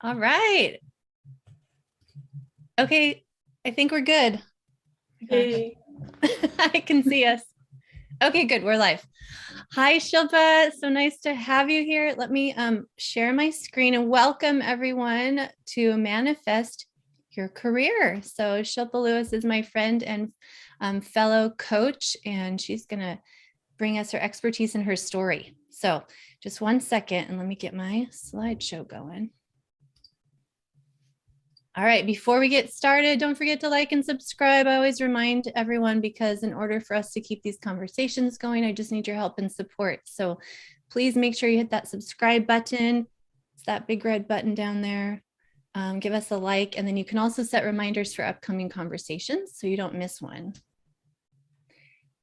All right. Okay, I think we're good. Oh my Yay. gosh. I can see us. Okay, good. We're live. Hi, Shilpa. So nice to have you here. Let me share my screen and welcome everyone to Manifest Your Career. So Shilpa Lewis is my friend and fellow coach, and she's going to bring us her expertise and her story. So just one second, and let me get my slideshow going. All right, before we get started, don't forget to like and subscribe. I always remind everyone because in order for us to keep these conversations going, I just need your help and support. So please make sure you hit that subscribe button. It's that big red button down there. Give us a like, and then you can also set reminders for upcoming conversations so you don't miss one.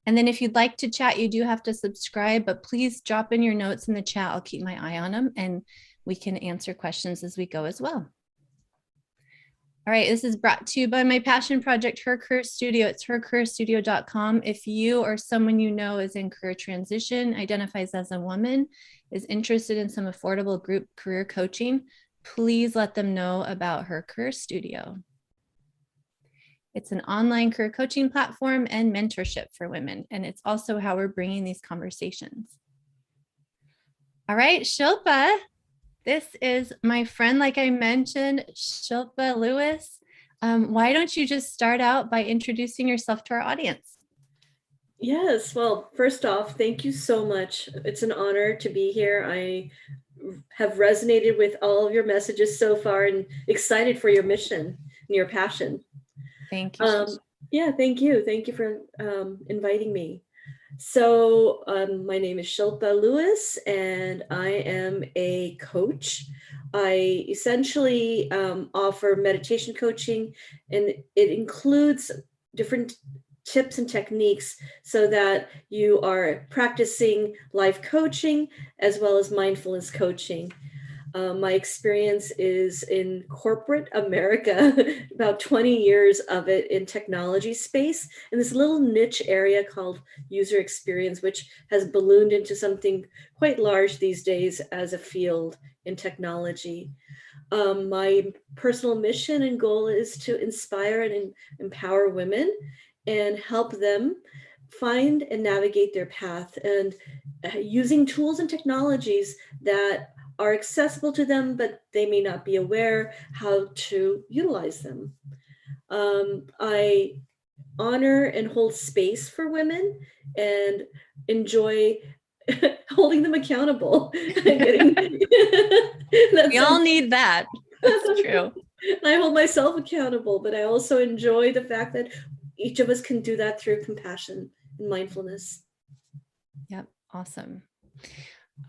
And then if you'd like to chat, you do have to subscribe, but please drop in your notes in the chat. I'll keep my eye on them and we can answer questions as we go as well. All right, this is brought to you by my passion project, Her Career Studio. It's hercareerstudio.com. If you or someone you know is in career transition, identifies as a woman, is interested in some affordable group career coaching, please let them know about Her Career Studio. It's an online career coaching platform and mentorship for women, and it's also how we're bringing these conversations. All right, Shilpa. This is my friend, like I mentioned, Shilpa Lewis. Why don't you just start out by introducing yourself to our audience? Yes, well, first off, thank you so much. It's an honor to be here. I have resonated with all of your messages so far and excited for your mission and your passion. Thank you. Yeah, thank you. Thank you for inviting me. So my name is Shilpa Lewis, and I am a coach. I essentially offer meditation coaching, and it includes different tips and techniques so that you are practicing life coaching as well as mindfulness coaching. My experience is in corporate America, about 20 years of it in technology space, in this little niche area called user experience, which has ballooned into something quite large these days as a field in technology. My personal mission and goal is to inspire and empower women and help them find and navigate their path, and using tools and technologies that are accessible to them, but they may not be aware how to utilize them. I honor and hold space for women and enjoy holding them accountable. We all need that. That's true. I hold myself accountable, but I also enjoy the fact that each of us can do that through compassion and mindfulness. Yep. Awesome.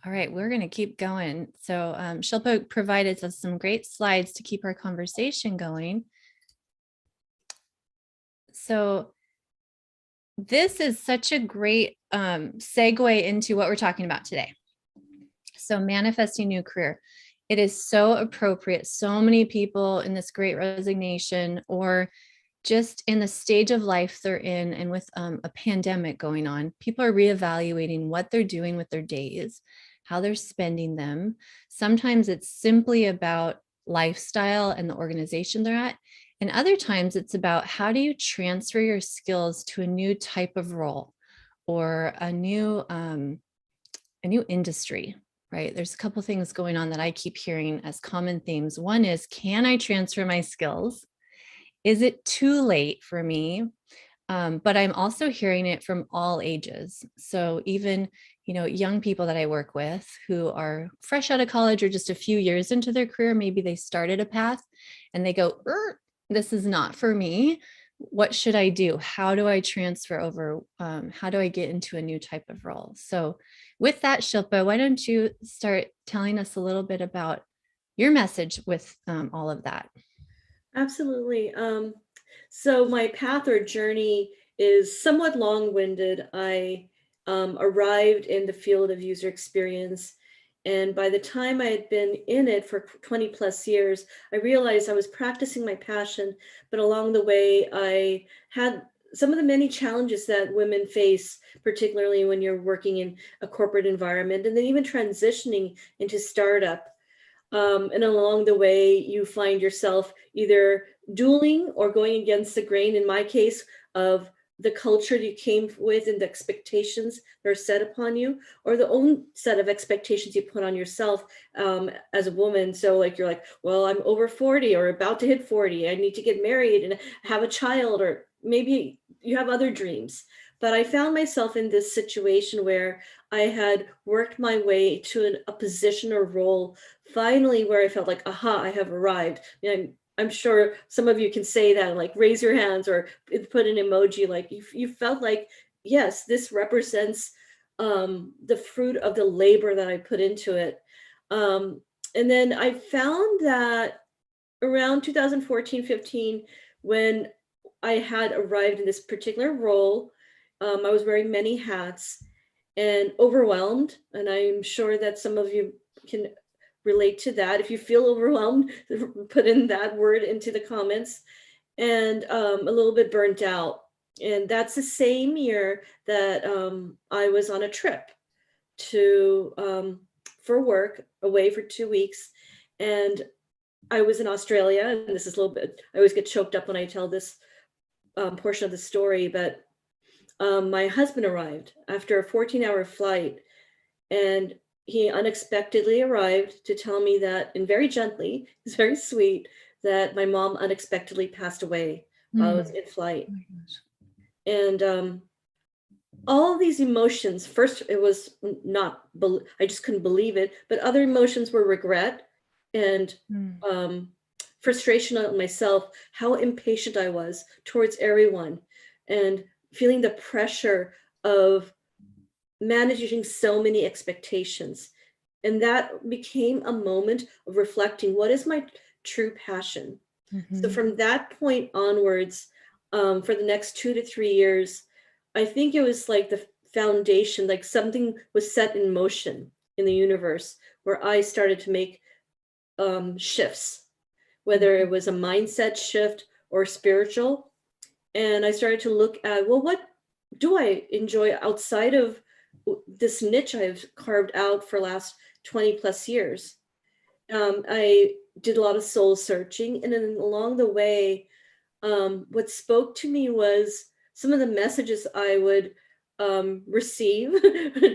All right, we're going to keep going. So Shilpa provided us some great slides to keep our conversation going. So this is such a great segue into what we're talking about today. So manifesting new career. It is so appropriate. So many people in this great resignation or just in the stage of life they're in, and with a pandemic going on, people are reevaluating what they're doing with their days, how they're spending them. Sometimes it's simply about lifestyle and the organization they're at. And other times it's about how do you transfer your skills to a new type of role or a new industry, right? There's a couple things going on that I keep hearing as common themes. One is, can I transfer my skills? Is it too late for me? But I'm also hearing it from all ages. So even, young people that I work with who are fresh out of college or just a few years into their career, maybe they started a path and they go, this is not for me. What should I do? How do I transfer over? How do I get into a new type of role? So with that, Shilpa, why don't you start telling us a little bit about your message with all of that? Absolutely. So my path or journey is somewhat long-winded. I arrived in the field of user experience, and by the time I had been in it for 20 plus years, I realized I was practicing my passion, but along the way, I had some of the many challenges that women face, particularly when you're working in a corporate environment, and then even transitioning into startup. And along the way, you find yourself either dueling or going against the grain, in my case, of the culture you came with and the expectations that are set upon you, or the own set of expectations you put on yourself as a woman. So like, you're like, well, I'm over 40 or about to hit 40. I need to get married and have a child, or maybe you have other dreams. But I found myself in this situation where I had worked my way to a position or role finally where I felt like, aha, I have arrived. And I'm sure some of you can say that, like raise your hands or put an emoji, like you felt like, yes, this represents the fruit of the labor that I put into it. And then I found that around 2014, 15, when I had arrived in this particular role, I was wearing many hats and overwhelmed. And I'm sure that some of you can relate to that. If you feel overwhelmed, put in that word into the comments. And a little bit burnt out. And that's the same year that I was on a trip to for work away for 2 weeks. And I was in Australia, and this is a little bit, I always get choked up when I tell this portion of the story, but my husband arrived after a 14-hour flight, and he unexpectedly arrived to tell me that, and very gently, he's very sweet, that my mom unexpectedly passed away while I was in flight. And all these emotions, first it was not, I just couldn't believe it, but other emotions were regret and frustration on myself, how impatient I was towards everyone, and feeling the pressure of managing so many expectations. And that became a moment of reflecting, what is my true passion? So from that point onwards, for the next 2 to 3 years, I think it was like the foundation, like something was set in motion in the universe where I started to make shifts, whether it was a mindset shift or spiritual. And I started to look at, well, what do I enjoy outside of this niche I've carved out for last 20 plus years? I did a lot of soul searching, and then along the way, what spoke to me was some of the messages I would receive,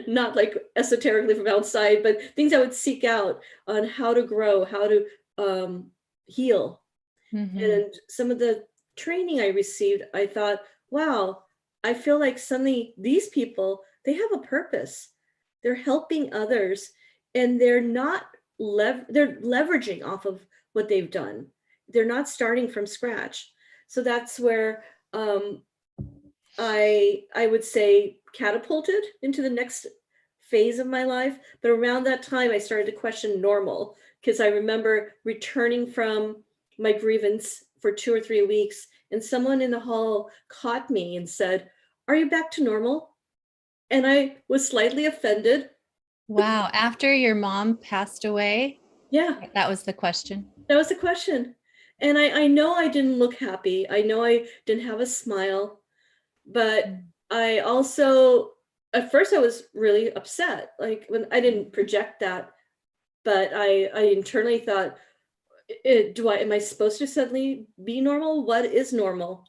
not like esoterically from outside, but things I would seek out on how to grow, how to heal. And some of the training I received, I thought, wow, I feel like suddenly these people, they have a purpose. They're helping others, and they're not they're leveraging off of what they've done. They're not starting from scratch. So that's where I would say catapulted into the next phase of my life. But around that time, I started to question normal, because I remember returning from my grievance for 2 or 3 weeks, and someone in the hall caught me and said, "Are you back to normal?" And I was slightly offended. Wow. After your mom passed away, Yeah, that was the question. that was the question. And I know I didn't look happy. I know I didn't have a smile, but I also, at first I was really upset. Like, when I didn't project that, but I internally thought, am I supposed to suddenly be normal? What is normal?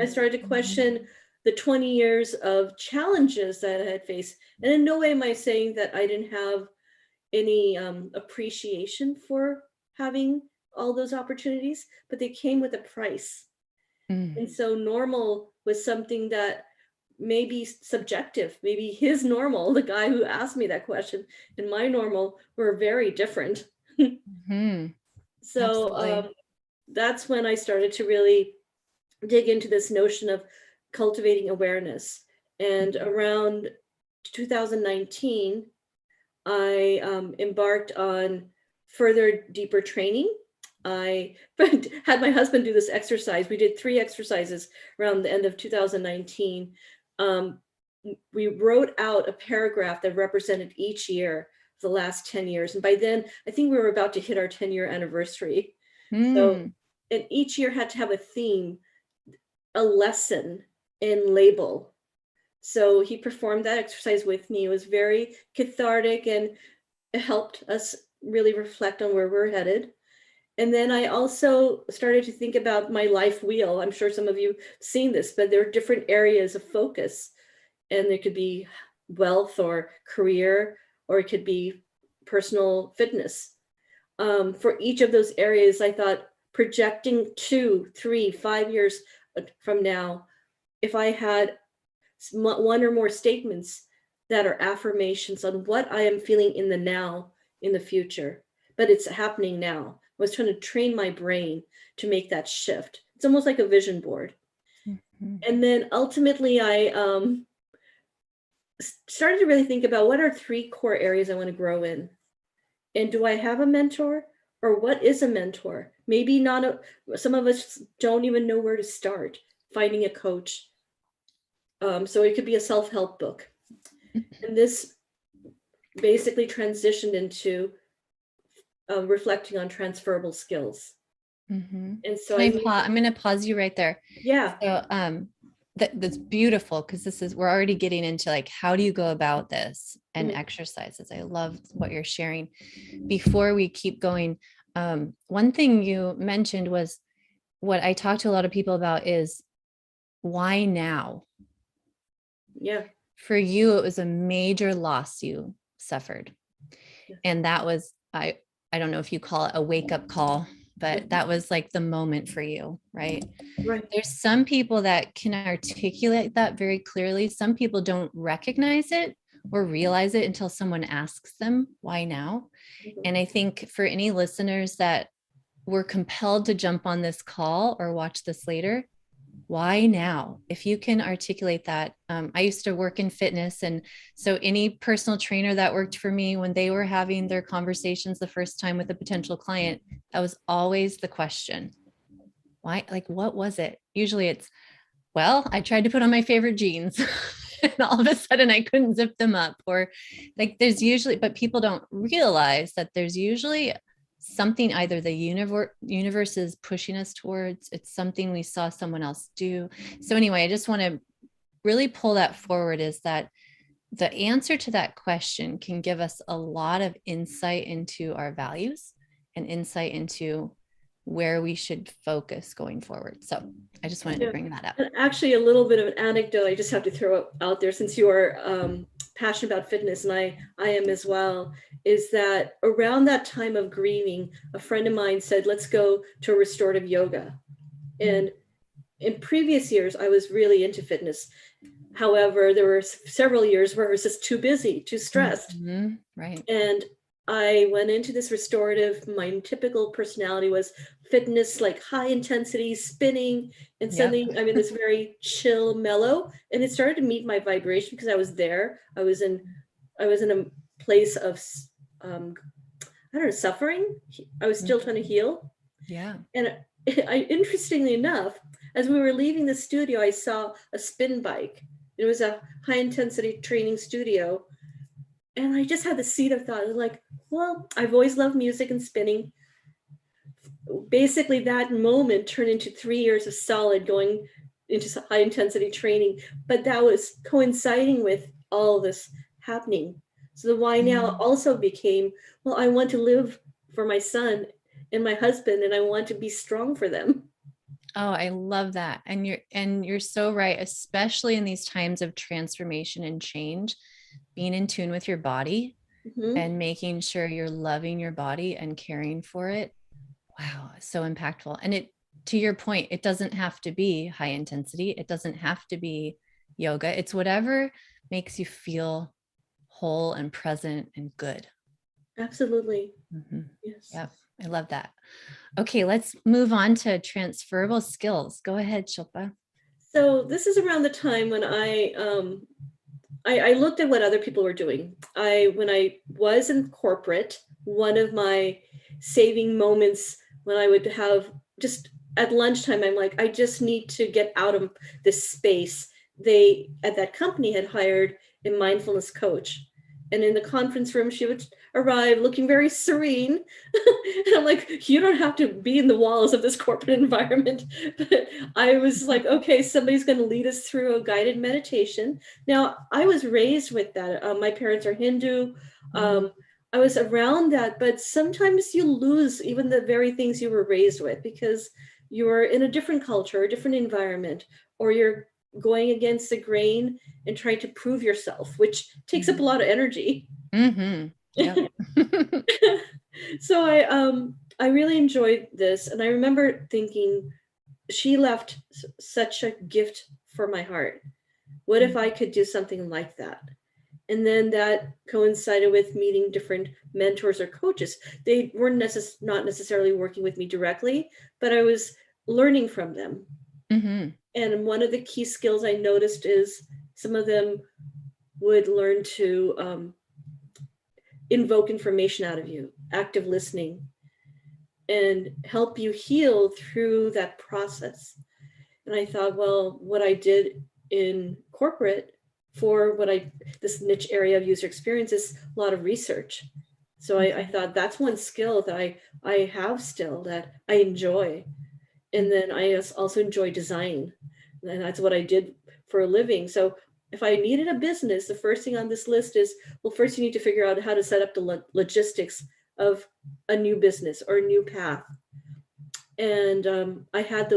I started to question the 20 years of challenges that I had faced. And in no way am I saying that I didn't have any appreciation for having all those opportunities, but they came with a price. And so normal was something that may be subjective. Maybe his normal, the guy who asked me that question, and my normal were very different. So that's when I started to really dig into this notion of cultivating awareness. And around 2019, I embarked on further deeper training. I had my husband do this exercise. We did 3 exercises around the end of 2019. We wrote out a paragraph that represented each year for the last 10 years. And by then, I think we were about to hit our 10-year anniversary. So, and each year had to have a theme, a lesson, and label. So he performed that exercise with me. It was very cathartic, and it helped us really reflect on where we're headed. And then I also started to think about my life wheel. I'm sure some of you have seen this, but there are different areas of focus. And there could be wealth or career, or it could be personal fitness. For each of those areas, I thought projecting 2, 3, 5 years from now, if I had one or more statements that are affirmations on what I am feeling in the now, in the future, but it's happening now. I was trying to train my brain to make that shift. It's almost like a vision board. Mm-hmm. And then ultimately, I started to really think about what are 3 core areas I want to grow in. And do I have a mentor, or what is a mentor? Maybe not some of us don't even know where to start finding a coach. So it could be a self-help book. And this basically transitioned into reflecting on transferable skills. Mm-hmm. And so I'm going to pause you right there. Yeah. So that's beautiful, because we're already getting into like, how do you go about this, and exercises. I love what you're sharing. Before we keep going, one thing you mentioned was what I talk to a lot of people about is, why now? Yeah. For you, it was a major loss you suffered. Yeah. And that was, I don't know if you call it a wake-up call, but that was like the moment for you, right? Right. There's some people that can articulate that very clearly. Some people don't recognize it or realize it until someone asks them, why now? And I think for any listeners that were compelled to jump on this call or watch this later, why now? If you can articulate that. I used to work in fitness. And so any personal trainer that worked for me, when they were having their conversations the first time with a potential client, that was always the question. Why? Like, what was it? Usually it's, well, I tried to put on my favorite jeans and all of a sudden I couldn't zip them up. Or like there's usually, but people don't realize that there's usually something either the universe is pushing us towards, it's something we saw someone else do. So anyway, I just want to really pull that forward, is that the answer to that question can give us a lot of insight into our values and insight into where we should focus going forward. So I just wanted to bring that up. And actually, a little bit of an anecdote I just have to throw out there, since you are passionate about fitness, and I am as well, is that around that time of grieving, a friend of mine said, let's go to restorative yoga. And in previous years, I was really into fitness. However, there were several years where I was just too busy, too stressed. Mm-hmm. Right. And I went into this restorative. My typical personality was fitness, like high intensity spinning. And suddenly I'm in this very chill, mellow, and it started to meet my vibration because I was there. I was in a place of, I don't know, suffering. I was still trying to heal. Yeah. And interestingly enough, as we were leaving the studio, I saw a spin bike. It was a high intensity training studio. And I just had the seed of thought, like, well, I've always loved music and spinning. Basically, that moment turned into 3 years of solid going into high intensity training. But that was coinciding with all this happening. So the why now also became, well, I want to live for my son and my husband, and I want to be strong for them. Oh, I love that. And you're so right, especially in these times of transformation and change, being in tune with your body and making sure you're loving your body and caring for it. Wow, so impactful. And it, to your point, it doesn't have to be high intensity. It doesn't have to be yoga. It's whatever makes you feel whole and present and good. Absolutely. Yes. Yeah, I love that. Okay, let's move on to transferable skills. Go ahead, Shilpa. So this is around the time when I looked at what other people were doing. When I was in corporate, one of my saving moments when I would have just at lunchtime, I'm like, I just need to get out of this space. They at that company had hired a mindfulness coach. And in the conference room, she would arrive looking very serene. And I'm like, you don't have to be in the walls of this corporate environment. But I was like, okay, somebody's going to lead us through a guided meditation. Now, I was raised with that. My parents are Hindu. I was around that, but sometimes you lose even the very things you were raised with because you're in a different culture, a different environment, or you're going against the grain and trying to prove yourself, which takes up a lot of energy. Mm-hmm. Yep. So I really enjoyed this, and I remember thinking she left such a gift for my heart. What if I could do something like that? And then that coincided with meeting different mentors or coaches. They weren't not necessarily working with me directly, but I was learning from them. Mm-hmm. And one of the key skills I noticed is some of them would learn to invoke information out of you, active listening, and help you heal through that process. And I thought, well, what I did in corporate for this niche area of user experience is a lot of research. So I thought that's one skill that I have still that I enjoy. And then I also enjoy design. And that's what I did for a living. So if I needed a business, the first thing on this list is, well, first you need to figure out how to set up the logistics of a new business or a new path. And I had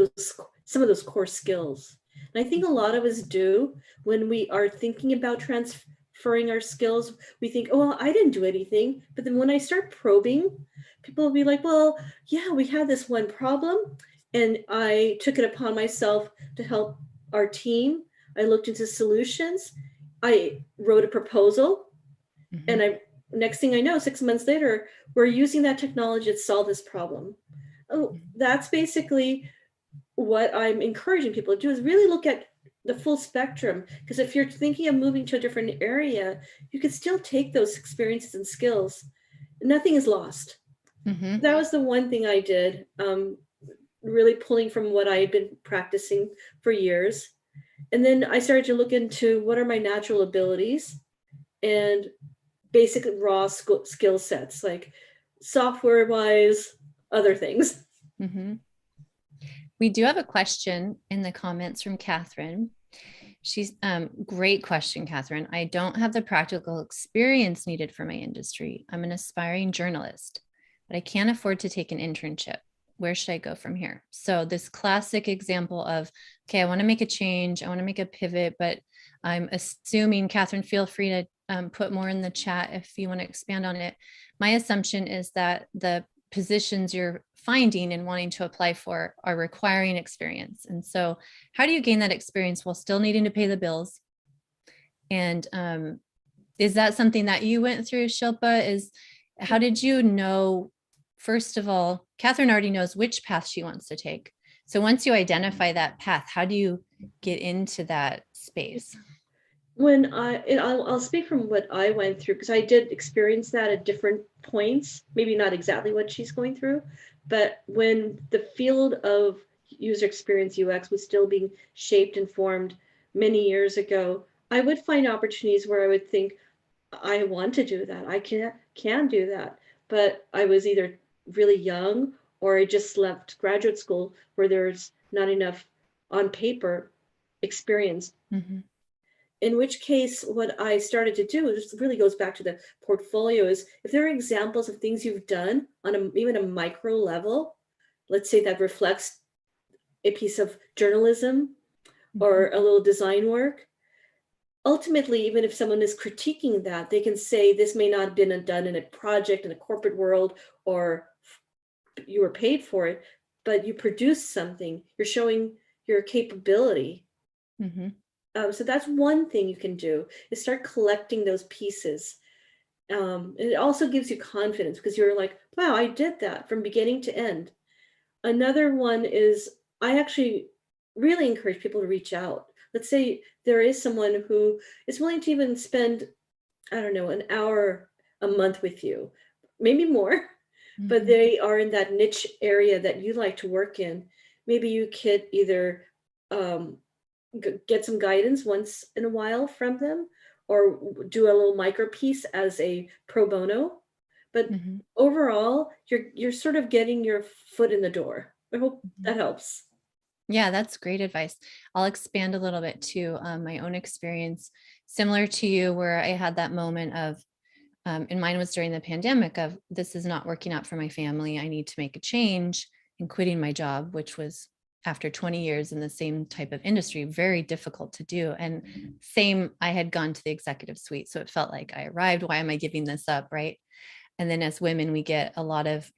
some of those core skills. And I think a lot of us do when we are thinking about transferring our skills. We think, oh, well, I didn't do anything. But then when I start probing, people will be like, well, yeah, we had this one problem. And I took it upon myself to help our team. I looked into solutions. I wrote a proposal. Mm-hmm. And next thing I know, 6 months later, we're using that technology to solve this problem. Oh, that's basically what I'm encouraging people to do, is really look at the full spectrum. Because if you're thinking of moving to a different area, you can still take those experiences and skills. Nothing is lost. Mm-hmm. That was the one thing I did, really pulling from what I had been practicing for years. And then I started to look into what are my natural abilities and basic raw skill sets, like software wise, other things. Mm-hmm. We do have a question in the comments from Catherine. She's great question, Catherine. I don't have the practical experience needed for my industry. I'm an aspiring journalist, but I can't afford to take an internship. Where should I go from here? So this classic example of, okay, I want to make a change. I want to make a pivot, but I'm assuming, Catherine, feel free to put more in the chat if you want to expand on it. My assumption is that the positions you're finding and wanting to apply for are requiring experience. And so how do you gain that experience while still needing to pay the bills? And is that something that you went through, Shilpa? How did you know, first of all, Catherine already knows which path she wants to take. So once you identify that path, how do you get into that space? I'll speak from what I went through, because I did experience that at different points, maybe not exactly what she's going through, but when the field of user experience UX was still being shaped and formed many years ago, I would find opportunities where I would think, I want to do that. I can do that. But I was either really young or I just left graduate school where there's not enough on paper experience. Mm-hmm. In which case, what I started to do, this really goes back to the portfolio, is if there are examples of things you've done on even a micro level, let's say that reflects a piece of journalism or a little design work, ultimately, even if someone is critiquing that, they can say this may not have been done in a project in a corporate world, or you were paid for it, but you produced something. You're showing your capability. Mm-hmm. So that's one thing you can do, is start collecting those pieces. And it also gives you confidence because you're like, wow, I did that from beginning to end. Another one is, I actually really encourage people to reach out. Let's say there is someone who is willing to even spend, I don't know, an hour a month with you, maybe more, but Mm-hmm. they are in that niche area that you like to work in. Maybe you could either get some guidance once in a while from them, or do a little micro piece as a pro bono. But Mm-hmm. overall, you're sort of getting your foot in the door. I hope that helps. Yeah, that's great advice. I'll expand a little bit to my own experience, similar to you, where I had that moment of And mine was during the pandemic of, this is not working out for my family. I need to make a change, and quitting my job, which was after 20 years in the same type of industry, very difficult to do. And same, I had gone to the executive suite. So it felt like I arrived. Why am I giving this up? Right. And then as women, we get a lot of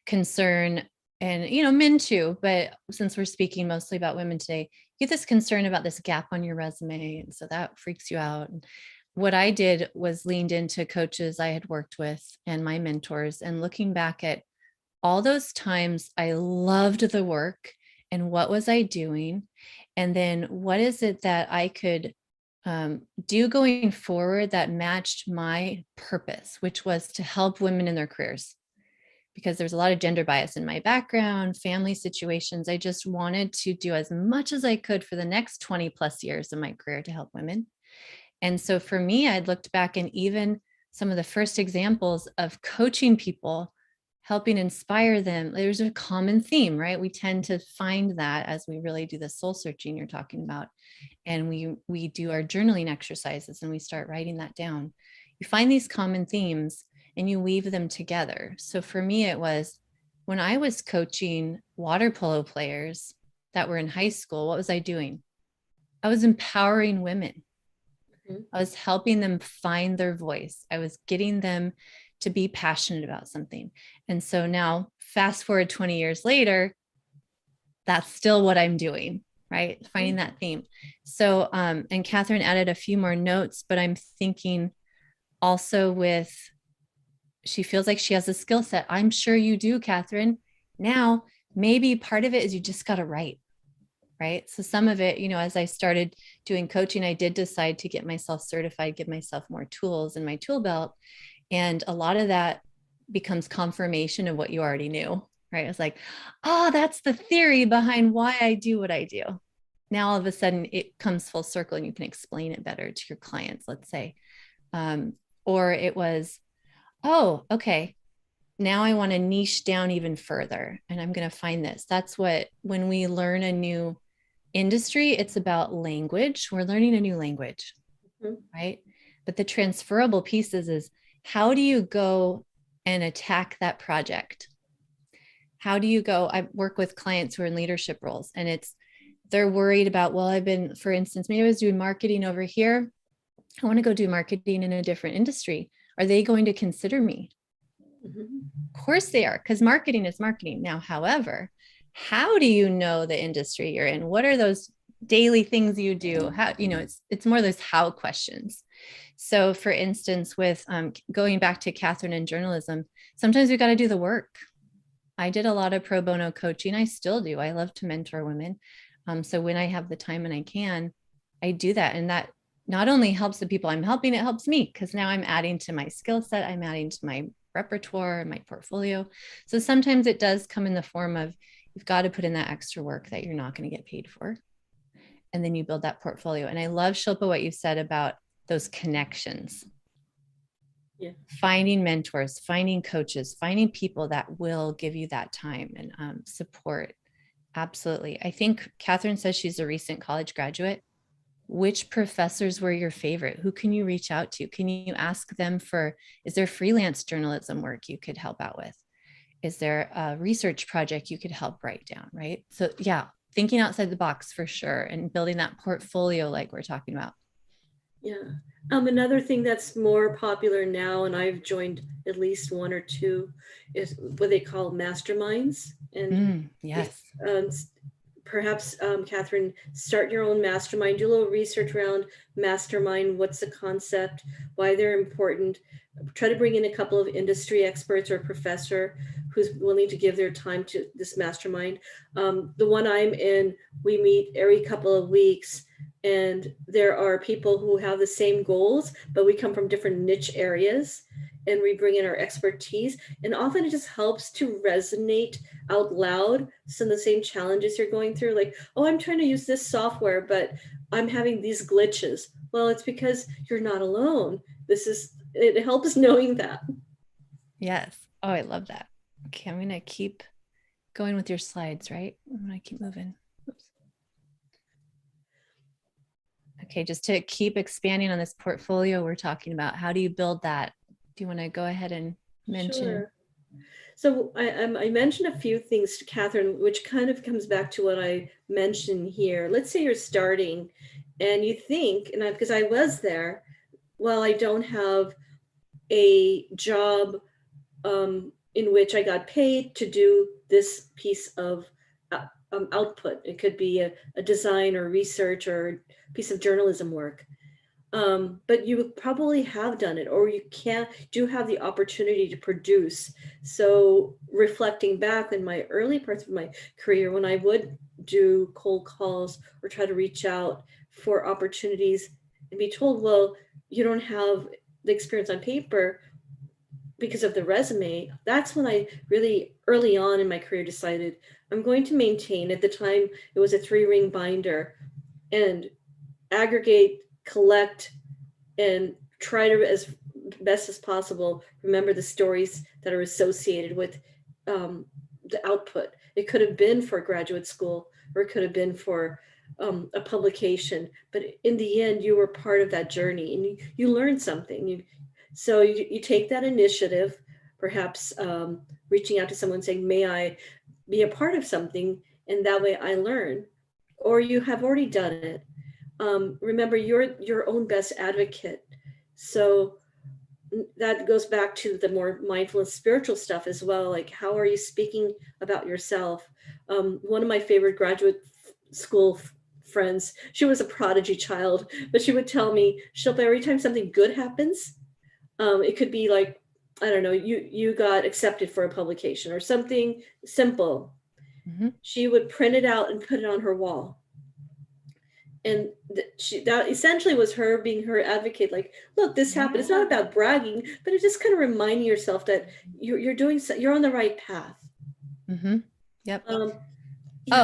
concern, and, men too, but since we're speaking mostly about women today, you get this concern about this gap on your resume. And so that freaks you out. And what I did was leaned into coaches I had worked with and my mentors, and looking back at all those times I loved the work, and what was I doing? And then what is it that I could do going forward that matched my purpose, which was to help women in their careers? Because there's a lot of gender bias in my background, family situations. I just wanted to do as much as I could for the next 20 plus years of my career to help women. And so for me, I'd looked back, and even some of the first examples of coaching people, helping inspire them, there's a common theme, right? We tend to find that as we really do the soul searching you're talking about. And we do our journaling exercises and we start writing that down. You find these common themes and you weave them together. So for me, it was when I was coaching water polo players that were in high school, what was I doing? I was empowering women. I was helping them find their voice. I was getting them to be passionate about something. And so now, fast forward 20 years later, that's still what I'm doing, right? Finding that theme. So, and Catherine added a few more notes, but I'm thinking also with, she feels like she has a skill set. I'm sure you do, Catherine. Now, maybe part of it is you just got to write. Right. So some of it, as I started doing coaching, I did decide to get myself certified, give myself more tools in my tool belt. And a lot of that becomes confirmation of what you already knew. Right. It's like, oh, that's the theory behind why I do what I do. Now, all of a sudden it comes full circle and you can explain it better to your clients, let's say. Or it was, oh, okay, now I want to niche down even further and I'm going to find this. That's what, when we learn a new industry, it's about language. We're learning a new language, right? But the transferable pieces is, how do you go and attack that project? How do you go? I work with clients who are in leadership roles, and they're worried about, well, I've been, for instance, maybe I was doing marketing over here. I want to go do marketing in a different industry. Are they going to consider me? Of course they are, because marketing is marketing. Now, however, how do you know the industry you're in? What are those daily things you do? How, it's more those how questions. So for instance, with going back to Catherine and journalism, sometimes we got to do the work. I did a lot of pro bono coaching. I still do. I love to mentor women. So when I have the time and I can, I do that. And that not only helps the people I'm helping, it helps me, because now I'm adding to my skill set. I'm adding to my repertoire and my portfolio. So sometimes it does come in the form of, you've got to put in that extra work that you're not going to get paid for. And then you build that portfolio. And I love, Shilpa, what you said about those connections. Yeah. Finding mentors, finding coaches, finding people that will give you that time and support. Absolutely. I think Catherine says she's a recent college graduate. Which professors were your favorite? Who can you reach out to? Can you ask them for, is there freelance journalism work you could help out with? Is there a research project you could help write down, right? So yeah, thinking outside the box for sure, and building that portfolio like we're talking about. Yeah. Another thing that's more popular now, and I've joined at least one or two, is what they call masterminds. And yes. Perhaps, Catherine, start your own mastermind, do a little research around mastermind, what's the concept, why they're important. Try to bring in a couple of industry experts or a professor who's willing to give their time to this mastermind. The one I'm in, we meet every couple of weeks, and there are people who have the same goals, but we come from different niche areas, and we bring in our expertise. And often it just helps to resonate out loud some of the same challenges you're going through. Like, oh, I'm trying to use this software, but I'm having these glitches. Well, it's because you're not alone. It helps knowing that. Yes. Oh, I love that. Okay, I'm going to keep going with your slides, right? I'm going to keep moving. Oops. Okay, just to keep expanding on this portfolio we're talking about, how do you build that do you want to go ahead and mention? Sure. So I mentioned a few things to Catherine, which kind of comes back to what I mentioned here. Let's say you're starting and you think, and because I was there, well, I don't have a job in which I got paid to do this piece of output. It could be a design or research or a piece of journalism work. But you probably have done it, or you do have the opportunity to produce. So reflecting back in my early parts of my career, when I would do cold calls or try to reach out for opportunities and be told, well, you don't have the experience on paper because of the resume, that's when I really early on in my career decided I'm going to maintain. At the time, it was a 3-ring binder, and aggregate, collect, and try to, as best as possible, remember the stories that are associated with the output. It could have been for graduate school, or it could have been for a publication, but in the end, you were part of that journey, and you learned something. So you take that initiative, perhaps reaching out to someone saying, may I be a part of something? And that way I learn. Or you have already done it. Remember, you're your own best advocate. So that goes back to the more mindfulness spiritual stuff as well. Like, how are you speaking about yourself? One of my favorite graduate school friends, she was a prodigy child, but she would tell me, Shilpa, every time something good happens, it could be like, I don't know, you got accepted for a publication or something simple. Mm-hmm. She would print it out and put it on her wall. And that essentially was her being her advocate. Like, look, this happened. It's not about bragging, but it's just kind of reminding yourself that you're on the right path. Mm-hmm. Yep.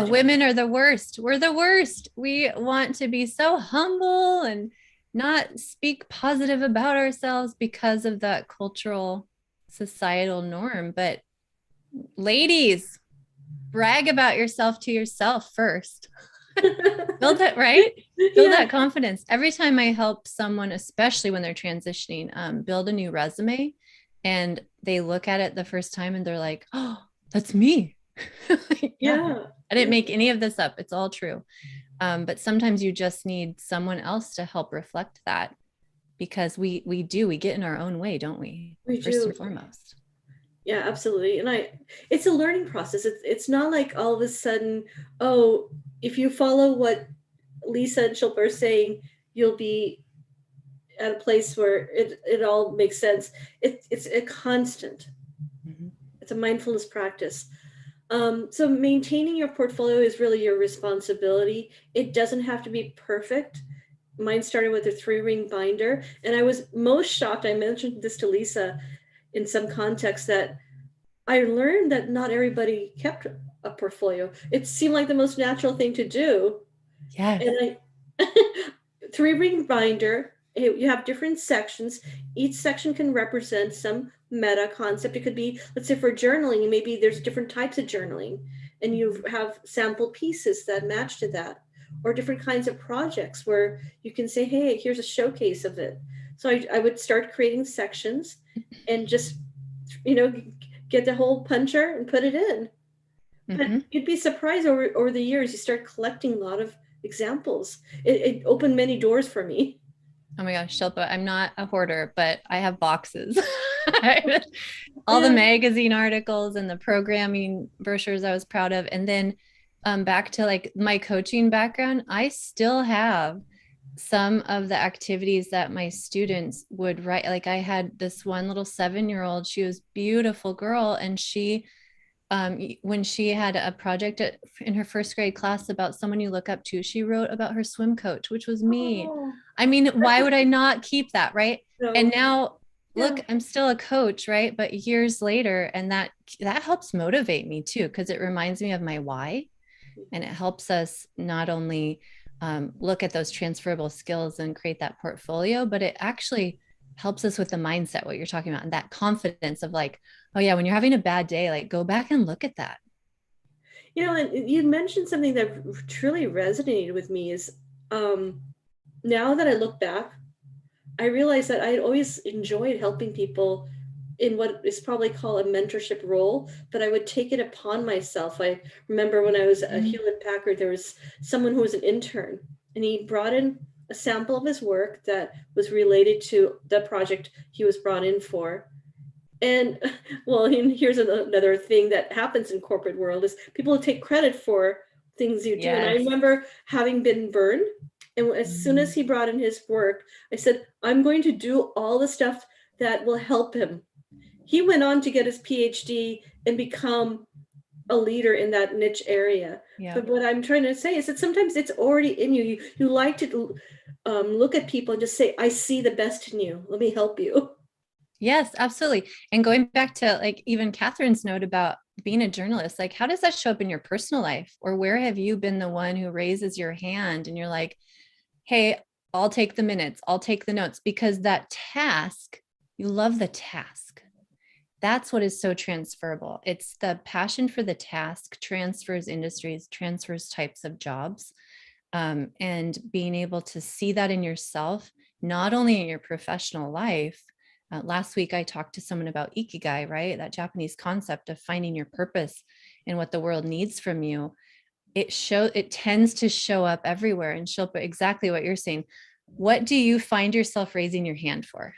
Women are the worst. We're the worst. We want to be so humble and not speak positive about ourselves because of that cultural, societal norm. But ladies, brag about yourself to yourself first. Build that, right? Build that confidence. Every time I help someone, especially when they're transitioning, build a new resume, and they look at it the first time and they're like, oh, that's me. I didn't make any of this up. It's all true. But sometimes you just need someone else to help reflect that, because we get in our own way, don't we? First and foremost. Yeah, absolutely. And it's a learning process. It's not like all of a sudden, oh, if you follow what Lisa and Shilpa are saying, you'll be at a place where it all makes sense. It's a constant. Mm-hmm. It's a mindfulness practice. So maintaining your portfolio is really your responsibility. It doesn't have to be perfect. Mine started with a 3-ring binder, and I was most shocked. I mentioned this to Lisa in some context, that I learned that not everybody kept a portfolio. It seemed like the most natural thing to do. Yeah. And 3-ring binder, you have different sections. Each section can represent some meta concept. It could be, let's say for journaling, maybe there's different types of journaling, and you have sample pieces that match to that, or different kinds of projects where you can say, hey, here's a showcase of it. So I would start creating sections and just, get the whole puncher and put it in. Mm-hmm. But you'd be surprised over the years, you start collecting a lot of examples. It opened many doors for me. Oh my gosh, Shilpa, I'm not a hoarder, but I have boxes. All the magazine articles and the programming brochures I was proud of. And then back to like my coaching background, I still have some of the activities that my students would write. Like I had this one little 7-year-old, she was a beautiful girl. And she, when she had a project in her first grade class about someone you look up to, she wrote about her swim coach, which was me. Oh. I mean, why would I not keep that? Right. No. And now look, I'm still a coach, right? But years later, and that helps motivate me too, because it reminds me of my why. And it helps us not only look at those transferable skills and create that portfolio, but it actually helps us with the mindset, what you're talking about, and that confidence of like, oh yeah, when you're having a bad day, like go back and look at that. And you mentioned something that truly resonated with me is now that I look back, I realized that I always enjoyed helping people in what is probably called a mentorship role, but I would take it upon myself. I remember when I was at Hewlett Packard, there was someone who was an intern, and he brought in a sample of his work that was related to the project he was brought in for. And well, and here's another thing that happens in corporate world is people take credit for things you do. And I Yes. remember having been burned. And as soon as he brought in his work, I said, I'm going to do all the stuff that will help him. He went on to get his PhD and become a leader in that niche area. Yeah. But what I'm trying to say is that sometimes it's already in you. You like to look at people and just say, I see the best in you. Let me help you. Yes, absolutely. And going back to like even Catherine's note about being a journalist, like how does that show up in your personal life? Or where have you been the one who raises your hand and you're like, hey, I'll take the minutes, I'll take the notes, because that task, you love the task. That's what is so transferable. It's the passion for the task transfers industries, transfers types of jobs, and being able to see that in yourself, not only in your professional life. Last week, I talked to someone about ikigai, right? That Japanese concept of finding your purpose and what the world needs from you. It tends to show up everywhere. And Shilpa, exactly what you're saying. What do you find yourself raising your hand for?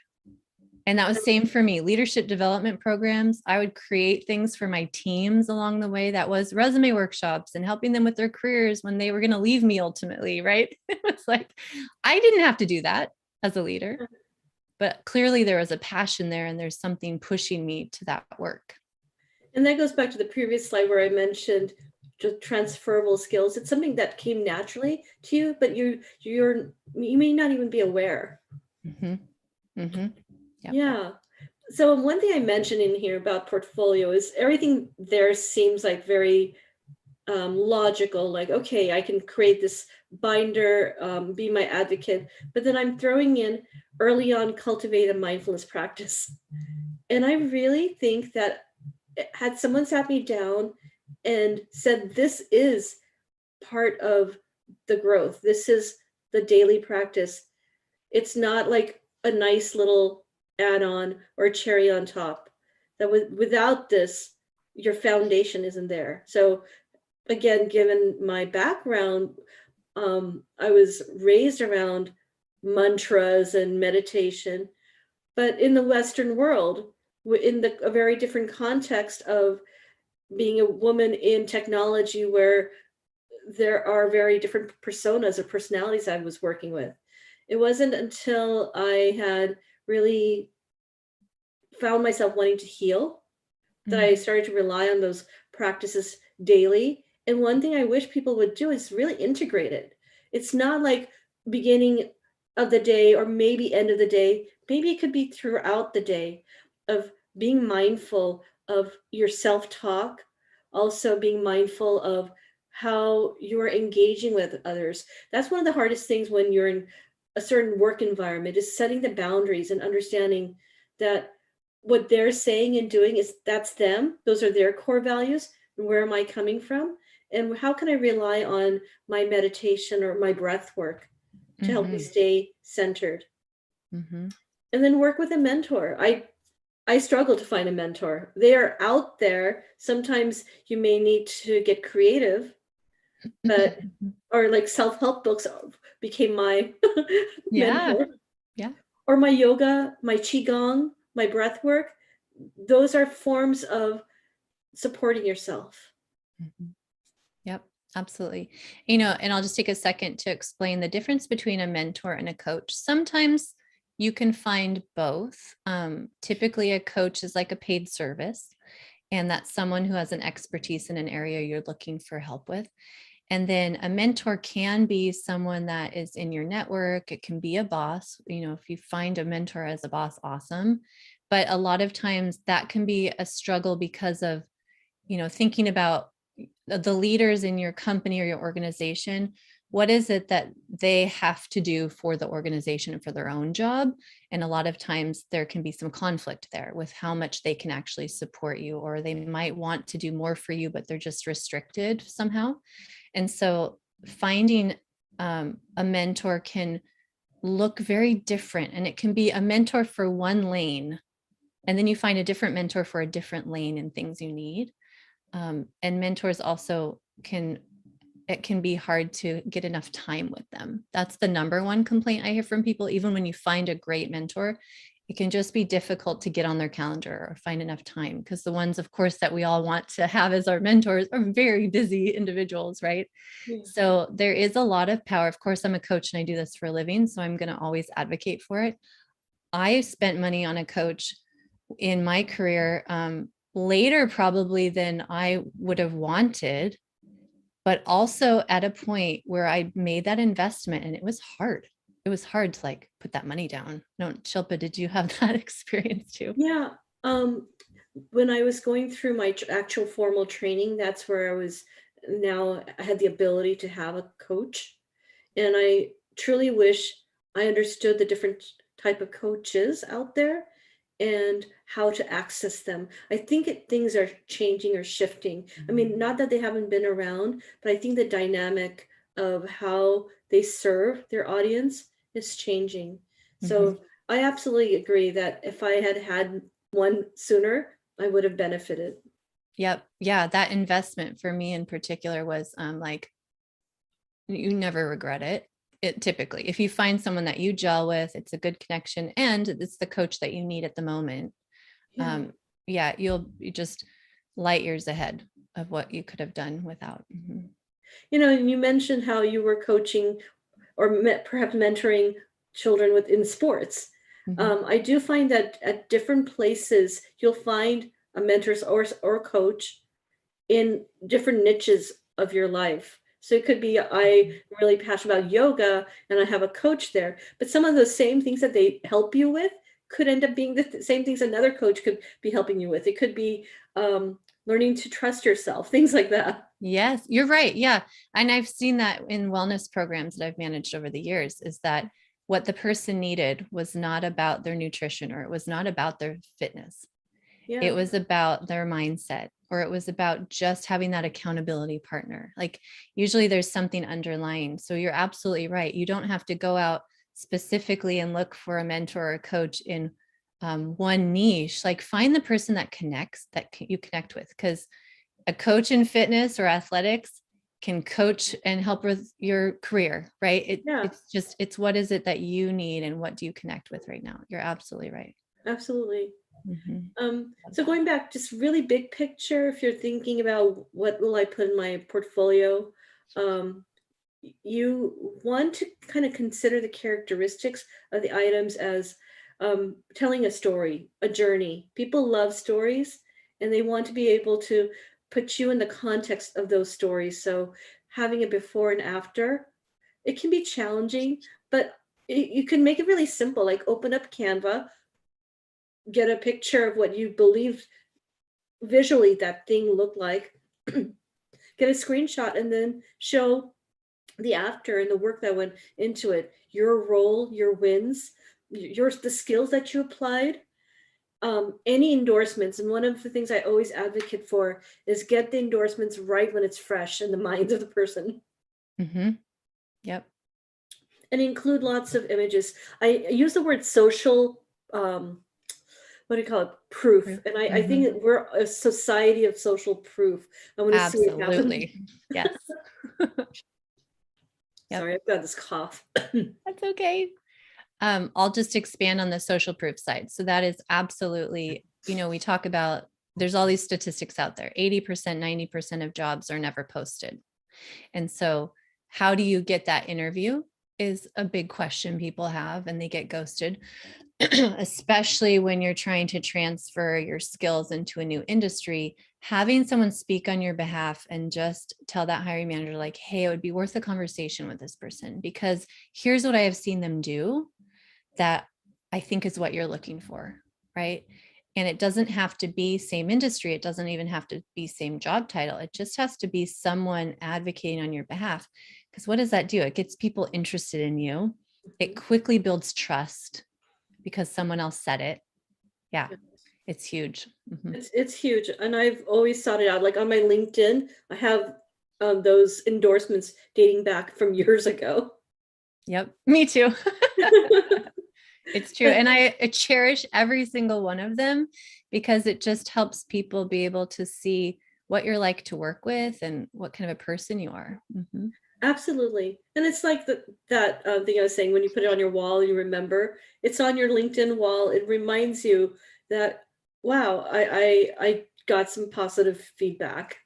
And that was same for me. Leadership development programs. I would create things for my teams along the way. That was resume workshops and helping them with their careers when they were going to leave me ultimately, right? It was like, I didn't have to do that as a leader, but clearly there was a passion there and there's something pushing me to that work. And that goes back to the previous slide where I mentioned just transferable skills. It's something that came naturally to you, but you may not even be aware. Mm-hmm. Mm-hmm. Yep. Yeah. So one thing I mentioned in here about portfolio is everything there seems like very logical, like, okay, I can create this binder, be my advocate, but then I'm throwing in early on, cultivate a mindfulness practice. And I really think that had someone sat me down and said, this is part of the growth, this is the daily practice. It's not like a nice little add-on or a cherry on top. That without this, your foundation isn't there. So again, given my background, I was raised around mantras and meditation, but in the Western world, in a very different context of being a woman in technology where there are very different personas or personalities I was working with. It wasn't until I had really found myself wanting to heal that I started to rely on those practices daily. And one thing I wish people would do is really integrate it. It's not like beginning of the day or maybe end of the day. Maybe it could be throughout the day of being mindful of your self-talk, also being mindful of how you're engaging with others. That's one of the hardest things when you're in a certain work environment is setting the boundaries and understanding that what they're saying and doing is that's them. Those are their core values. And where am I coming from? And how can I rely on my meditation or my breath work to help me stay centered? And then work with a mentor. I struggle to find a mentor. They are out there. Sometimes you may need to get creative, but or like self-help books became my mentor. Yeah. Or my yoga, my qigong, my breath work. Those are forms of supporting yourself. Yep, absolutely. And I'll just take a second to explain the difference between a mentor and a coach. Sometimes you can find both. Typically, a coach is like a paid service, and that's someone who has an expertise in an area you're looking for help with. And then a mentor can be someone that is in your network. It can be a boss. If you find a mentor as a boss, awesome. But a lot of times that can be a struggle because of, thinking about the leaders in your company or your organization. What is it that they have to do for the organization and for their own job? And a lot of times there can be some conflict there with how much they can actually support you, or they might want to do more for you, but they're just restricted somehow. And so finding a mentor can look very different. And it can be a mentor for one lane, and then you find a different mentor for a different lane and things you need. And mentors also it can be hard to get enough time with them. That's the number one complaint I hear from people. Even when you find a great mentor, it can just be difficult to get on their calendar or find enough time, because the ones, of course, that we all want to have as our mentors are very busy individuals, right? Yeah. So there is a lot of power. Of course, I'm a coach and I do this for a living, so I'm going to always advocate for it. I spent money on a coach in my career, later probably than I would have wanted, but also at a point where I made that investment and it was hard. It was hard to like put that money down. No, Shilpa, did you have that experience too? Yeah. When I was going through my actual formal training, that's where I had the ability to have a coach. And I truly wish I understood the different type of coaches out there and how to access them. I think things are changing or shifting. I mean, not that they haven't been around, but I think the dynamic of how they serve their audience is changing. Mm-hmm. So I absolutely agree that if I had had one sooner, I would have benefited. Yep. Yeah. That investment for me in particular was like, you never regret it. It typically, if you find someone that you gel with, it's a good connection and it's the coach that you need at the moment. Yeah. Yeah, you just light years ahead of what you could have done without. Mm-hmm. And you mentioned how you were coaching or perhaps mentoring children within sports. Mm-hmm. I do find that at different places, you'll find a mentor or coach in different niches of your life. So it could be I'm really passionate about yoga and I have a coach there, but some of those same things that they help you with could end up being the same things another coach could be helping you with. It could be learning to trust yourself, things like that. Yes, you're right. Yeah. And I've seen that in wellness programs that I've managed over the years, is that what the person needed was not about their nutrition, or it was not about their fitness. It Yeah. was about their mindset, or it was about just having that accountability partner. Like usually there's something underlying. So you're absolutely right. You don't have to go out specifically and look for a mentor or a coach in one niche. Like find the person that connects, you connect with, because a coach in fitness or athletics can coach and help with your career, right? Yeah, It's what is it that you need and what do you connect with right now? You're absolutely right. absolutely. Mm-hmm. So going back, just really big picture, if you're thinking about what will I put in my portfolio, um, you want to kind of consider the characteristics of the items as telling a story, a journey. People love stories and they want to be able to put you in the context of those stories. So having a before and after, it can be challenging, but you can make it really simple, like open up Canva, get a picture of what you believe visually that thing looked like, get a screenshot, and then show the after and the work that went into it, your role, your wins, the skills that you applied, any endorsements. And one of the things I always advocate for is get the endorsements right when it's fresh in the minds of the person. Mm-hmm. Yep. And include lots of images. I use the word social, what do you call it? Proof. And I Mm-hmm. think we're a society of social proof. I want to see it happen. Absolutely. Yes. Yep. Sorry, I've got this cough. That's okay. I'll just expand on the social proof side. So that is absolutely, we talk about, there's all these statistics out there. 80%, 90% of jobs are never posted. And so how do you get that interview is a big question people have, and they get ghosted, especially when you're trying to transfer your skills into a new industry. Having someone speak on your behalf and just tell that hiring manager, like, hey, it would be worth a conversation with this person because here's what I have seen them do that I think is what you're looking for, right? And it doesn't have to be same industry. It doesn't even have to be same job title. It just has to be someone advocating on your behalf. Because what does that do? It gets people interested in you. It quickly builds trust because someone else said it. Yeah, it's huge. Mm-hmm. It's huge. And I've always sought it out. Like on my LinkedIn, I have those endorsements dating back from years ago. Yep. Me too. It's true. And I cherish every single one of them because it just helps people be able to see what you're like to work with and what kind of a person you are. Mm-hmm. Absolutely. And it's like that thing I was saying, when you put it on your wall, you remember it's on your LinkedIn wall. It reminds you that, wow, I got some positive feedback.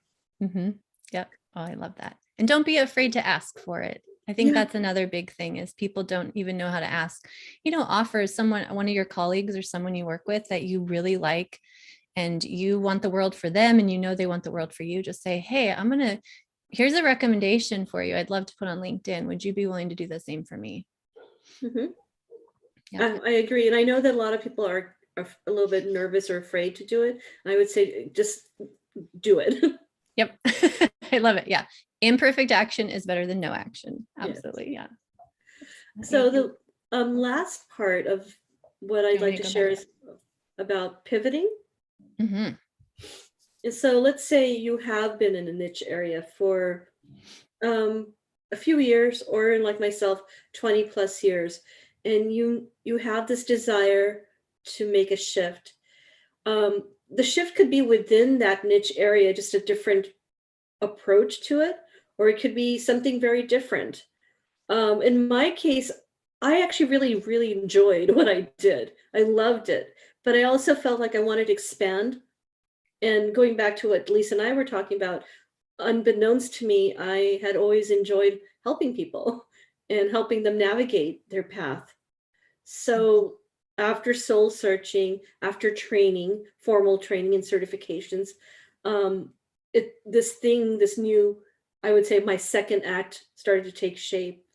Mm-hmm. Yep. Oh, I love that. And don't be afraid to ask for it. I think Yeah. that's another big thing is people don't even know how to ask, offer someone, one of your colleagues or someone you work with that you really like and you want the world for them and they want the world for you. Just say, hey, here's a recommendation for you. I'd love to put on LinkedIn. Would you be willing to do the same for me? Mm-hmm. Yeah. I agree. And I know that a lot of people are a little bit nervous or afraid to do it. I would say just do it. Yep. I love it. Yeah. Imperfect action is better than no action. Yes. Absolutely. Yeah. So the last part of what I'd like to share is about pivoting. Mm-hmm. And so let's say you have been in a niche area for a few years, or like myself, 20 plus years, and you have this desire to make a shift. The shift could be within that niche area, just a different approach to it, or it could be something very different. In my case, I actually really, really enjoyed what I did. I loved it, but I also felt like I wanted to expand. And going back to what Lisa and I were talking about, unbeknownst to me, I had always enjoyed helping people and helping them navigate their path. So after soul searching, after training, formal training and certifications, um, this new, I would say my second act started to take shape.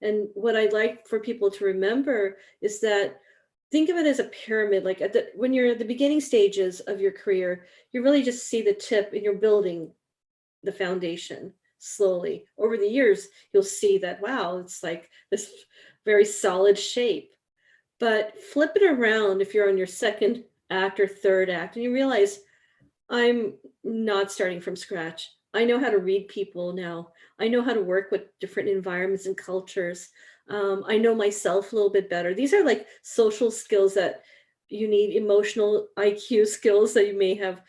And what I'd like for people to remember is that, think of it as a pyramid. Like when you're at the beginning stages of your career, you really just see the tip and you're building the foundation slowly. Over the years, you'll see that, wow, it's like this very solid shape. But flip it around if you're on your second act or third act and you realize, I'm not starting from scratch. I know how to read people now. I know how to work with different environments and cultures. I know myself a little bit better. These are like social skills that you need, emotional IQ skills that you may have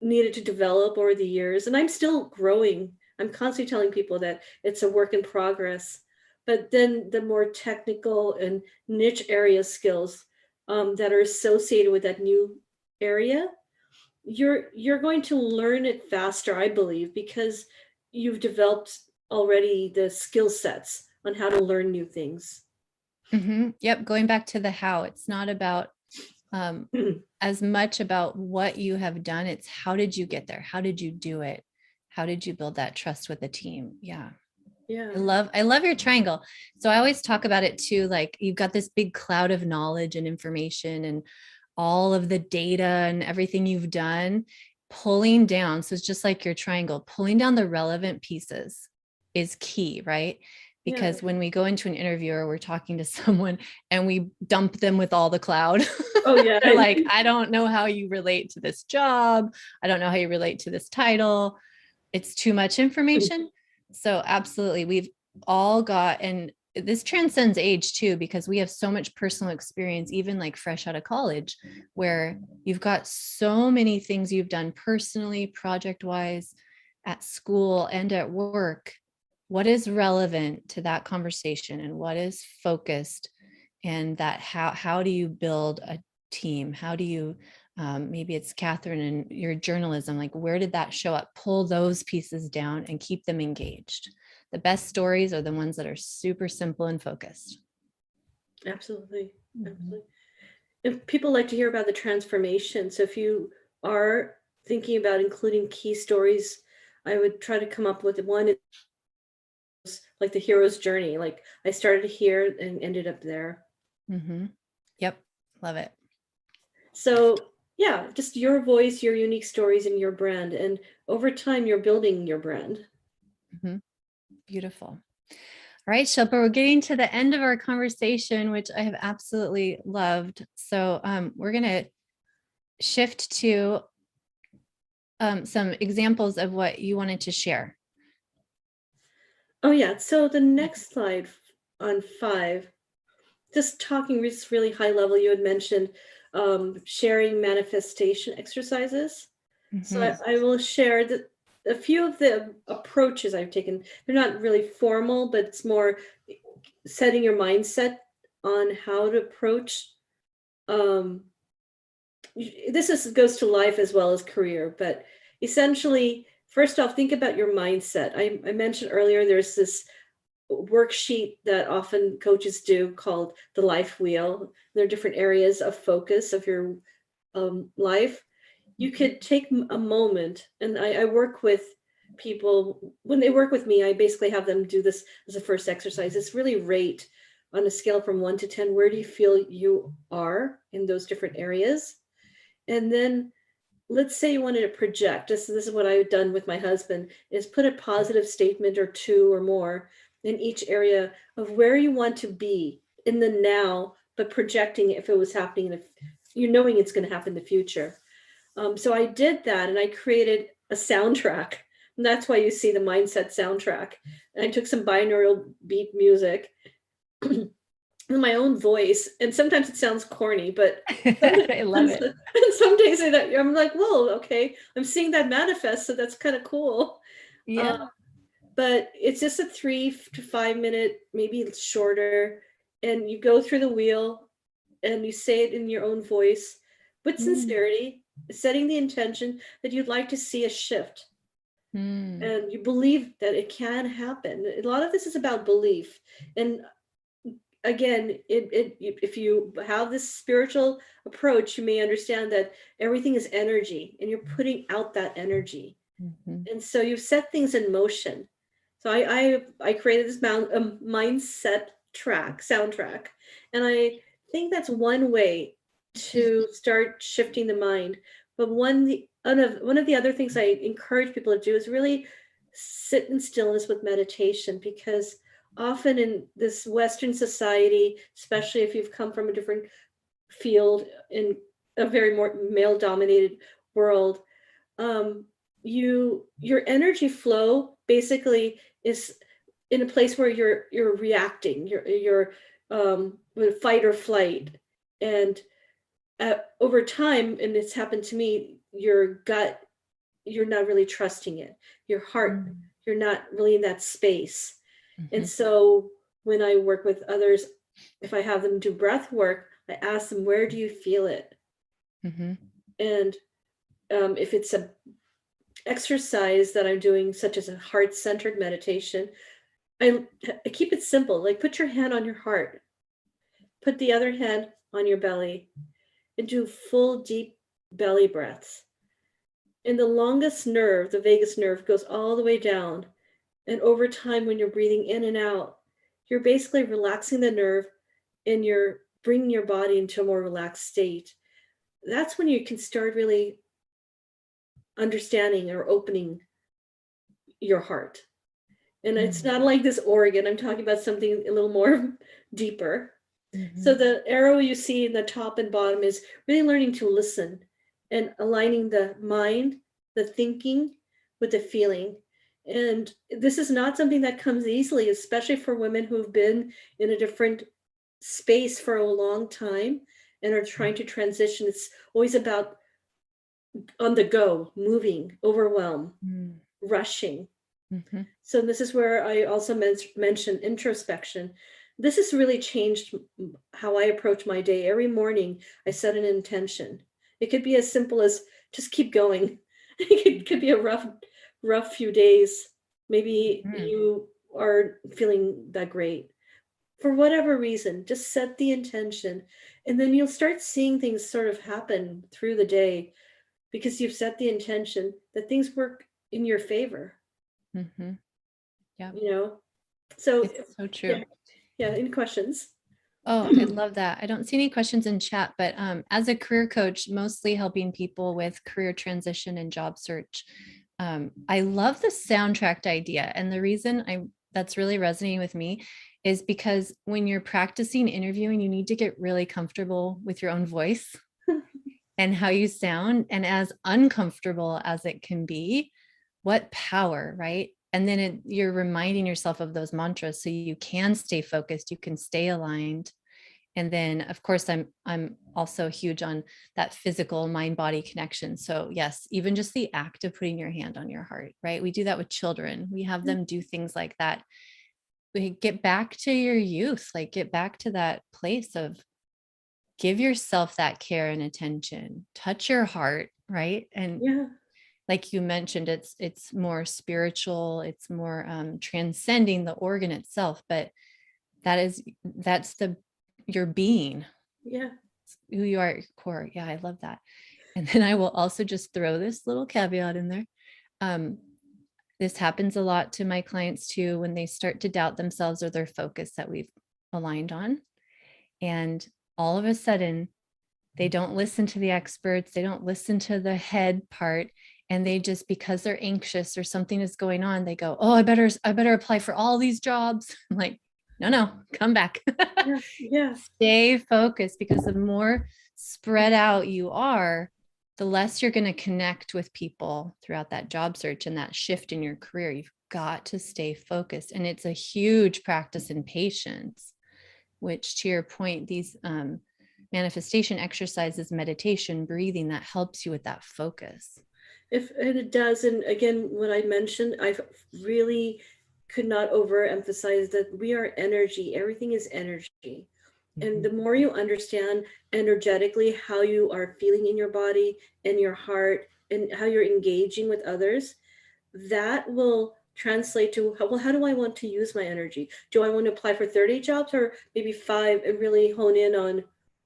needed to develop over the years. And I'm still growing. I'm constantly telling people that it's a work in progress. But then the more technical and niche area skills that are associated with that new area, you're going to learn it faster, I believe, because you've developed already the skill sets on how to learn new things. Mm-hmm. Yep. Going back to the how, it's not about as much about what you have done. It's how did you get there? How did you do it? How did you build that trust with the team? Yeah. Yeah. I love your triangle. So I always talk about it too. Like you've got this big cloud of knowledge and information and all of the data and everything you've done, pulling down. So it's just like your triangle, pulling down the relevant pieces is key, right? Yeah. Because when we go into an interview or we're talking to someone and we dump them with all the cloud, Oh yeah. they're like, I don't know how you relate to this job. I don't know how you relate to this title. It's too much information. So absolutely, we've all got, and this transcends age too, because we have so much personal experience, even like fresh out of college, where you've got so many things you've done personally, project wise, at school and at work. What is relevant to that conversation and what is focused, and that how do you build a team? How do you maybe it's Catherine and your journalism, like where did that show up? Pull those pieces down and keep them engaged. The best stories are the ones that are super simple and focused. Absolutely. Absolutely. Mm-hmm. If people like to hear about the transformation, so if you are thinking about including key stories, I would try to come up with one. It's like the hero's journey. Like I started here and ended up there. Mm-hmm. Yep. Love it. So yeah, just your voice, your unique stories, and your brand. And over time, you're building your brand. Mm-hmm. Beautiful. All right, Shilpa, we're getting to the end of our conversation, which I have absolutely loved. So we're going to shift to some examples of what you wanted to share. Oh yeah. So the next slide on 5, just talking just really high level, you had mentioned sharing manifestation exercises. So Mhm. I will share a few of the approaches I've taken. They're not really formal, but it's more setting your mindset on how to approach. Um, this goes to life as well as career, but essentially, first off, think about your mindset. I mentioned earlier there's this worksheet that often coaches do called the life wheel. There are different areas of focus of your life. You could take a moment, and I work with people when they work with me. I basically have them do this as a first exercise. It's really rate on a scale from 1 to 10. Where do you feel you are in those different areas? And then let's say you wanted to project. This is what I've done with my husband: is put a positive statement or two or more in each area of where you want to be in the now, but projecting if it was happening you knowing it's going to happen in the future. So I did that, and I created a soundtrack. And that's why you see the mindset soundtrack. And I took some binaural beat music in my own voice. And sometimes it sounds corny, but I love and it. some days I'm like, whoa, okay, I'm seeing that manifest. So that's kind of cool. Uh, Yeah. but it's just a 3 to 5 minute, maybe shorter. And you go through the wheel and you say it in your own voice with Mm. sincerity, setting the intention that you'd like to see a shift, Mm. and you believe that it can happen. A lot of this is about belief. And again, if you have this spiritual approach, you may understand that everything is energy and you're putting out that energy. Mhm. And so you set things in motion. So I created this mindset soundtrack, and I think that's one way to start shifting the mind. But one of the other things I encourage people to do is really sit in stillness with meditation, because often in this Western society, especially if you've come from a different field in a very more male dominated world, um, your energy flow basically is in a place where you're reacting, you're with fight or flight. And over time, and it's happened to me, your gut, you're not really trusting it. Your heart, Mm. you're not really in that space. And Mhm. so when I work with others, if I have them do breath work, I ask them, where do you feel it? Mhm. And if it's a exercise that I'm doing, such as a heart-centered meditation, I keep it simple. Like, put your hand on your heart, put the other hand on your belly, and do full deep belly breaths. And the longest nerve, the vagus nerve, goes all the way down. And over time, when you're breathing in and out, you're basically relaxing the nerve, and you're bringing your body into a more relaxed state. That's when you can start really understanding or opening your heart. And it's Mm. not like this organ. I'm talking about something a little more deeper. So Mhm. the arrow you see in the top and bottom is really learning to listen and aligning the mind, the thinking with the feeling. And this is not something that comes easily, especially for women who've been in a different space for a long time and are trying to transition. It's always about on the go, moving, overwhelm, Mm. rushing. Mhm. So this is where I also mentioned introspection. This has really changed how I approach my day. Every morning, I set an intention. It could be as simple as just keep going. It could be a rough few days. Maybe Mhm. you are feeling that great. For whatever reason, just set the intention, and then you'll start seeing things sort of happen through the day, because you've set the intention that things work in your favor, Mhm. Yeah, you know? So it's so yeah, true. yeah, any questions? Oh, I love that. I don't see any questions in chat, but as a career coach, mostly helping people with career transition and job search, I love the soundtracked idea. And the reason that's really resonating with me is because when you're practicing interviewing, you need to get really comfortable with your own voice and how you sound. And as uncomfortable as it can be, what power, right? And then you're reminding yourself of those mantras so you can stay focused, you can stay aligned. And then of course, I'm also huge on that physical mind body connection. So yes, even just the act of putting your hand on your heart, right? We do that with children. We have them do things like that. We get back to your youth, like get back to that place of give yourself that care and attention, touch your heart, right? And Yeah. like you mentioned, it's more spiritual, it's more transcending the organ itself, but that's your being, Yeah. who you are at your core. Yeah, I love that. And then I will also just throw this little caveat in there. Um, this happens a lot to my clients too, when they start to doubt themselves or their focus that we've aligned on. And all of a sudden, they don't listen to the experts, they don't listen to the head part. And they just, because they're anxious or something is going on, they go, oh, I better apply for all these jobs. I'm like, no, come back. Yeah. Yeah. Stay focused, because the more spread out you are, the less you're going to connect with people throughout that job search and that shift in your career. You've got to stay focused. And it's a huge practice in patience, which, to your point, these manifestation exercises, meditation, breathing, that helps you with that focus. And it does. And again, what I mentioned, I really could not overemphasize that we are energy. Everything is energy. And the more you understand energetically how you are feeling in your body and your heart and how you're engaging with others, that will translate to, well, how do I want to use my energy? Do I want to apply for 30 jobs or maybe 5 and really hone in on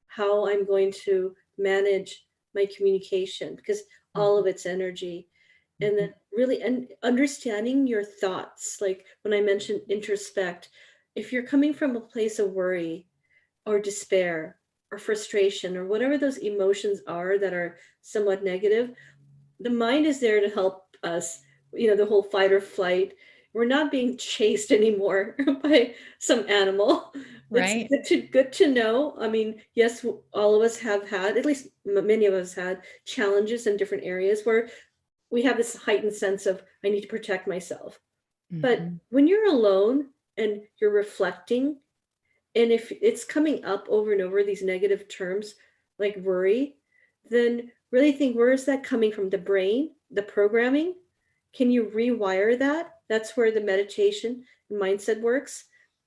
how I'm going to manage my communication? Because all of it's energy. And then really, and understanding your thoughts, like when I mentioned introspect, if you're coming from a place of worry or despair or frustration or whatever those emotions are that are somewhat negative, the mind is there to help us. The whole fight or flight. We're not being chased anymore by some animal. It's Right. good to know. I mean, yes, all of us have had, at least many of us had challenges in different areas where we have this heightened sense of, I need to protect myself. But when you're alone and you're reflecting, and if it's coming up over and over, these negative terms like worry, then really think, where is that coming from? The brain, the programming? Can you rewire that? That's where the meditation and mindset works.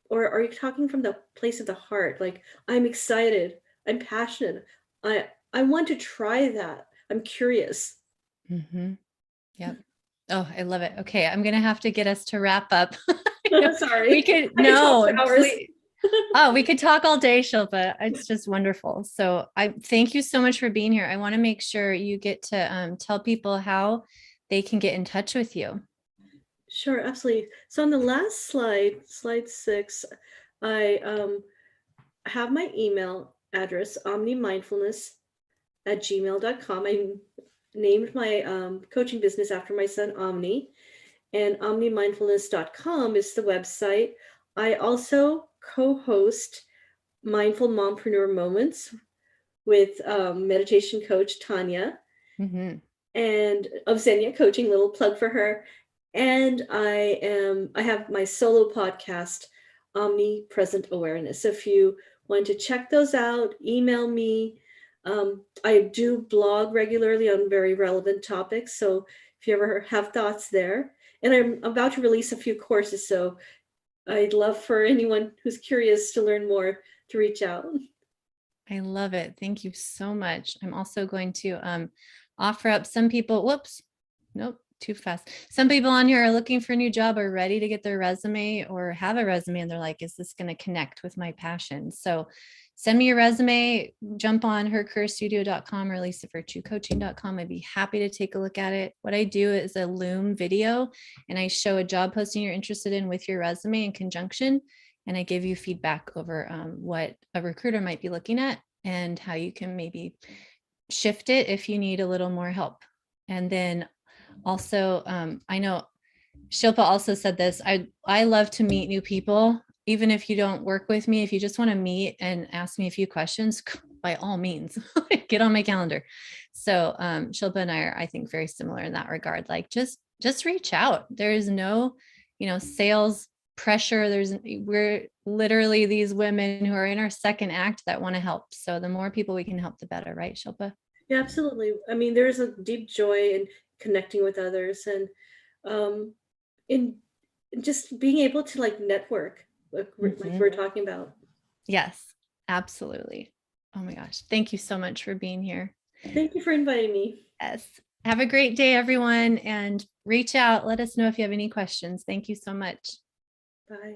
Or are you talking from the place of the heart? Like, I'm excited, I'm passionate, I want to try that. I'm curious. Yep. Oh, I love it. Okay, I'm gonna have to get us to wrap up. We Sorry, could I could talk no, for hours. please. Oh, we could talk all day, Shilpa. It's just wonderful. So I thank you so much for being here. I want to make sure you get to tell people how they can get in touch with you. Sure, absolutely. So on the last slide, slide 6, I have my email address, omnimindfulness@gmail.com. I named my coaching business after my son, Omni, and omnimindfulness.com is the website. I also co-host Mindful Mompreneur Moments with meditation coach Tanya and of Xenia Coaching, little plug for her. And I have my solo podcast, Omnipresent Awareness. So if you want to check those out, email me. I do blog regularly on very relevant topics. So if you ever have thoughts there, and I'm about to release a few courses. So I'd love for anyone who's curious to learn more to reach out. I love it. Thank you so much. I'm also going to offer up some people. Whoops. Nope. Too fast. Some people on here are looking for a new job, or ready to get their resume or have a resume. And they're like, is this going to connect with my passion? So send me your resume, jump on hercareerstudio.com or lisavirtuecoaching.com. I'd be happy to take a look at it. What I do is a Loom video, and I show a job posting you're interested in with your resume in conjunction. And I give you feedback over what a recruiter might be looking at and how you can maybe shift it if you need a little more help. And then also, I know Shilpa also said this, I love to meet new people, even if you don't work with me. If you just want to meet and ask me a few questions, by all means, get on my calendar. So Shilpa and I are, I think, very similar in that regard. Like just reach out. There is no sales pressure. We're literally these women who are in our second act that want to help. So the more people we can help, the better, right, Shilpa? Yeah, absolutely. I mean, there's a deep joy in connecting with others and um, in just being able to like network, like we're talking about. Yes, absolutely. Oh my gosh. Thank you so much for being here. Thank you for inviting me. Yes. Have a great day, everyone, and reach out. Let us know if you have any questions. Thank you so much. Bye.